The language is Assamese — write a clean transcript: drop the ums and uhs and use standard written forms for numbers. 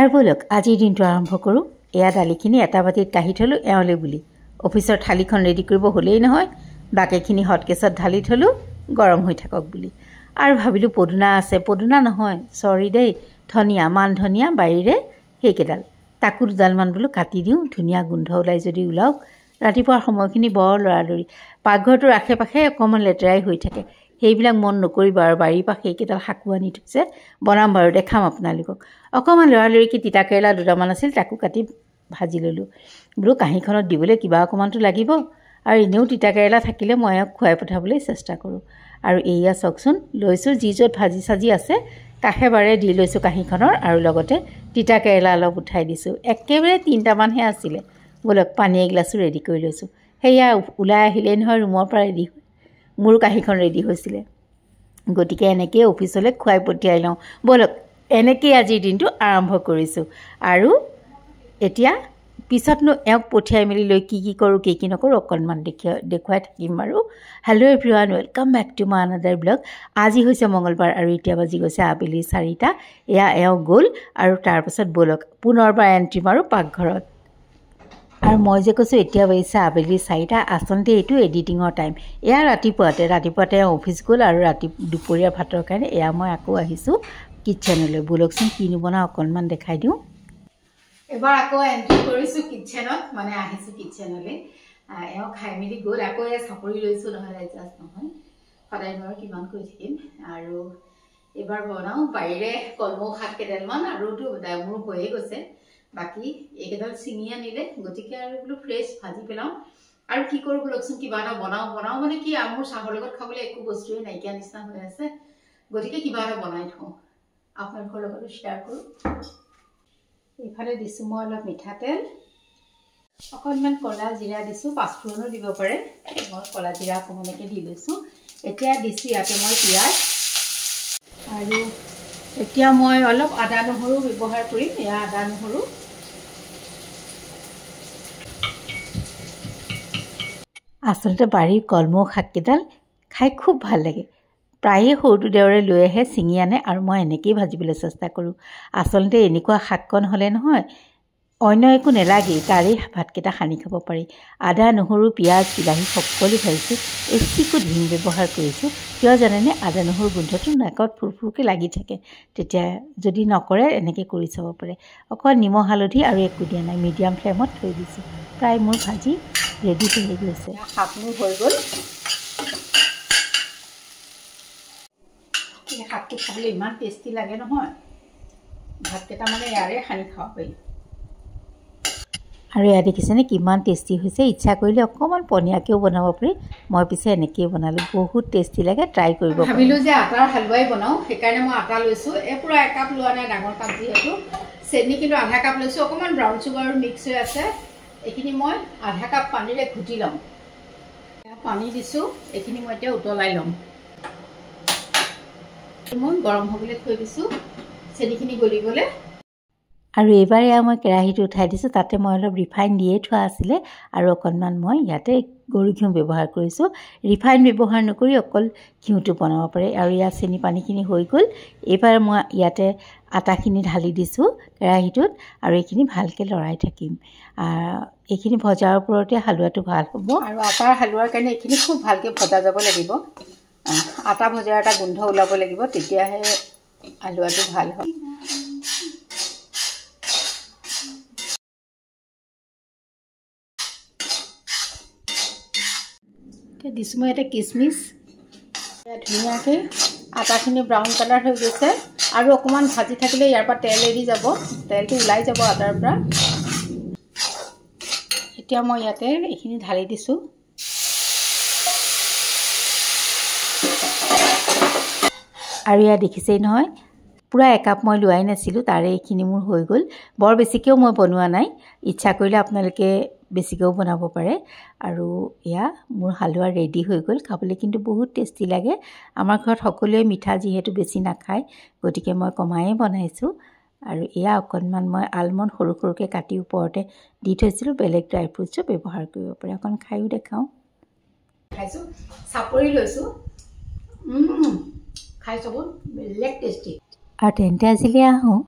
আৰু বলক আজিৰ দিনটো আৰম্ভ কৰোঁ। এয়া দালিখিনি এটা বাটিত কাঢ়ি থলোঁ এওঁলে বুলি। অফিচৰ থালিখন ৰেডি কৰিব হ'লেই নহয়, বাকীখিনি হটকেছত ঢালি থলোঁ গৰম হৈ থাকক বুলি। আৰু ভাবিলোঁ পদুনা আছে, পদুনা নহয় চৰি দেই, ধনিয়া, মান ধনিয়া বাৰীৰে সেইকেইডাল, তাকো দুডালমান বোলো কাটি দিওঁ, ধুনীয়া গোন্ধ ওলাই যদি ওলাওক। ৰাতিপুৱাৰ সময়খিনি বৰ লৰালৰি, পাকঘৰটোৰ আশে পাশে অকণমান লেতেৰাই হৈ থাকে, সেইবিলাক মন নকৰিব। আৰু বাৰীৰ পৰা সেইকেইডাল শাকো আনি থৈছে, বনাম বাৰু, দেখাম আপোনালোকক। অকণমান লৰালৰিকৈ তিতা কেৰেলা দুটামান আছিল, তাকো কাটি ভাজি ল'লোঁ। বোলো কাঁহীখনত দিবলৈ কিবা অকণমানতো লাগিব, আৰু এনেও তিতা কেৰেলা থাকিলে মই খুৱাই পঠাবলৈ চেষ্টা কৰোঁ। আৰু এয়া চাওকচোন, লৈছোঁ যি য'ত ভাজি চাজি আছে কাষে বাৰে দি লৈছোঁ কাঁহীখনৰ, আৰু লগতে তিতা কেৰেলা অলপ উঠাই দিছোঁ। একেবাৰে 3টামানহে আছিলে। ব'লক পানী এগিলাচো ৰেডি কৰি লৈছোঁ। সেয়া ওলাই আহিলেই নহয় ৰুমৰ পৰা ৰেডি হৈ, মোৰো কাঁহীখন ৰেডি হৈছিলে। গতিকে এনেকৈয়ে অফিচলৈ খুৱাই পঠিয়াই লওঁ। ব'লক এনেকৈয়ে আজিৰ দিনটো আৰম্ভ কৰিছোঁ। আৰু এতিয়া পিছতনো এওঁক পঠিয়াই মেলি লৈ কি কৰোঁ কি নকৰোঁ অকণমান দেখুৱাই থাকিম বাৰু। Hello' everyone, welcome back to my another blog. আজি হৈছে মঙলবাৰ আৰু এতিয়া বাজি গৈছে আবেলি 4টা। এয়া এওঁ গ'ল আৰু তাৰপাছত ব'লক পুনৰবাৰ এণ্ট্ৰি মাৰোঁ পাকঘৰত। আৰু মই যে কৈছোঁ এতিয়া বাজিছে আবেলি 4টা, আচলতে এইটো এডিটিঙৰ টাইম। এয়া ৰাতিপুৱাতে অফিচ গ'ল, আৰু দুপৰীয়া ভাতৰ কাৰণে এয়া মই আকৌ আহিছোঁ কিটচেনলৈ। ব'লকচোন কিনো বনাওঁ অকণমান দেখাই দিওঁ। এবাৰ আকৌ এণ্ট্ৰি কৰিছোঁ কিটচেনত, মানে আহিছোঁ কিটচেনলৈ। এওঁ খাই মেলি গ'ল, আকৌ এয়া চাপৰি লৈছোঁ, নহ'লে এডজাষ্ট নহয়, সদায় বাৰু কিমান কৰি থাকিম। আৰু এইবাৰ বনাওঁ বাৰীৰে কলমৌ শাক কেইডালমান, আৰুতো মোৰ হৈয়ে গৈছে, বাকী এইকেইডাল ছিঙি আনিলে, গতিকে আৰু বোলো ফ্ৰেছ ভাজি পেলাওঁ। আৰু কি কৰোঁ বোলকচোন, কিবা এটা বনাওঁ মানে কি, মোৰ চাহৰ লগত খাবলৈ একো বস্তুৱেই নাইকিয়া নিচিনা হৈ আছে, গতিকে কিবা এটা বনাই থওঁ, আপোনালোকৰ লগতো শ্বেয়াৰ কৰোঁ। এইফালে দিছোঁ মই অলপ মিঠাতেল, অকণমান ক'লা জিৰা দিছোঁ, পাঁচফোৰণো দিব পাৰে, মই ক'লা জিৰা অকণমানকৈ দি লৈছোঁ। এতিয়া দিছোঁ ইয়াতে মই পিঁয়াজ, আৰু এতিয়া মই অলপ আদা নহৰু ব্যৱহাৰ কৰিম। এয়া আদা নহৰু, আচলতে বাৰীৰ কলমৌ শাককেইডাল খাই খুব ভাল লাগে। প্ৰায়ে সৰুটো দেওৰে লৈ আহে, ছিঙি আনে, আৰু মই এনেকৈয়ে ভাজিবলৈ চেষ্টা কৰোঁ। আচলতে এনেকুৱা শাককণ হ'লে নহয় অন্য একো নেলাগেই, তাৰেই ভাতকেইটা সানি খাব পাৰি। আদা নহৰু পিঁয়াজ বিলাহী সকলো ভাজিছোঁ, এচিকো হিং ব্যৱহাৰ কৰিছোঁ। কিয় জানেনে, আদা নহৰু গোন্ধটো নাকত ফুৰফুৰকৈ লাগি থাকে, তেতিয়া যদি নকৰে এনেকৈ কৰি চাব পাৰে। অকল নিমখ হালধি আৰু একো দিয়া নাই, মিডিয়াম ফ্লেমত থৈ দিছোঁ। প্ৰায় মোৰ ভাজি ৰেডি হৈ গৈছে, শাক মোৰ হৈ গ'ল। এই শাকটো খাবলৈ ইমান টেষ্টি লাগে নহয়, ভাতকেইটা মানে ইয়াৰে সানি খাব পাৰি। আৰু এয়া দেখিছেনে কিমান টেষ্টি হৈছে। ইচ্ছা কৰিলে অকণমান পনীয়াকৈও বনাব পাৰি, মই পিছে এনেকৈয়ে বনালোঁ, বহুত টেষ্টি লাগে, ট্ৰাই কৰিব। ভাবিলোঁ যে আটাৰ হালুৱাই বনাওঁ, সেইকাৰণে মই আটা লৈছোঁ। এই পূৰা 1 কাপ লোৱা নাই, ডাঙৰ কাপ যিহেতু। চেনি কিন্তু আধা কাপ লৈছোঁ, অকণমান ব্ৰাউন চুগাৰ মিক্স হৈ আছে। এইখিনি মই আধা কাপ পানীৰে ঘুটি ল'ম। পানী দিছোঁ, এইখিনি মই এতিয়া উতলাই ল'ম। মই গৰম হ'বলৈ থৈ দিছোঁ, চেনিখিনি গলিবলৈ। আৰু এইবাৰ এয়া মই কেৰাহীটো উঠাই দিছোঁ, তাতে মই অলপ ৰিফাইন দিয়ে থোৱা আছিলে, আৰু অকণমান মই ইয়াতে গৰু ঘিউ ব্যৱহাৰ কৰিছোঁ। ৰিফাইন ব্যৱহাৰ নকৰি অকল ঘিউটো বনাব পাৰে। আৰু ইয়াত চেনি পানীখিনি হৈ গ'ল। এইবাৰ মই ইয়াতে আটাখিনি ঢালি দিছোঁ কেৰাহীটোত, আৰু এইখিনি ভালকৈ লৰাই থাকিম। এইখিনি ভজাৰ ওপৰতে হালোৱাটো ভাল হ'ব। আৰু আটাৰ হালোৱাৰ কাৰণে এইখিনি খুব ভালকৈ ভজা যাব লাগিব, আটা ভজাৰ এটা গোন্ধ ওলাব লাগিব, তেতিয়াহে হালোৱাটো ভাল হয়। দিছোঁ মই ইয়াতে কিচমিচ, ধুনীয়াকৈ আটাখিনি ব্ৰাউন কালাৰ হৈ গৈছে, আৰু অকণমান ভাজি থাকিলে ইয়াৰ পৰা তেল এৰি যাব, তেলটো ওলাই যাব আটাৰ পৰা। এতিয়া মই ইয়াতে এইখিনি ঢালি দিছোঁ। আৰু ইয়াত দেখিছেই নহয়, পূৰা 1 কাপ মই লোৱাই নাছিলোঁ, তাৰে এইখিনি মোৰ হৈ গ'ল। বৰ বেছিকৈও মই বনোৱা নাই, ইচ্ছা কৰিলে আপোনালোকে বেছিকৈও বনাব পাৰে। আৰু এয়া মোৰ হালোৱা ৰেডি হৈ গ'ল, খাবলৈ কিন্তু বহুত টেষ্টি লাগে। আমাৰ ঘৰত সকলোৱে মিঠা যিহেতু বেছি নাখায়, গতিকে মই কমায়েই বনাইছোঁ। আৰু এয়া অকণমান মই আলমণ্ড সৰু সৰুকৈ কাটি ওপৰতে দি থৈছিলোঁ, বেলেগ ড্ৰাই ফ্ৰুটছো ব্যৱহাৰ কৰিব পাৰে। অকণ খায়ো দেখাওঁ। খাইছোঁ, চাপৰি লৈছোঁ, খাই চাব, বেলেগ টেষ্টি। আৰু তেন্তে আজিলৈ আহোঁ।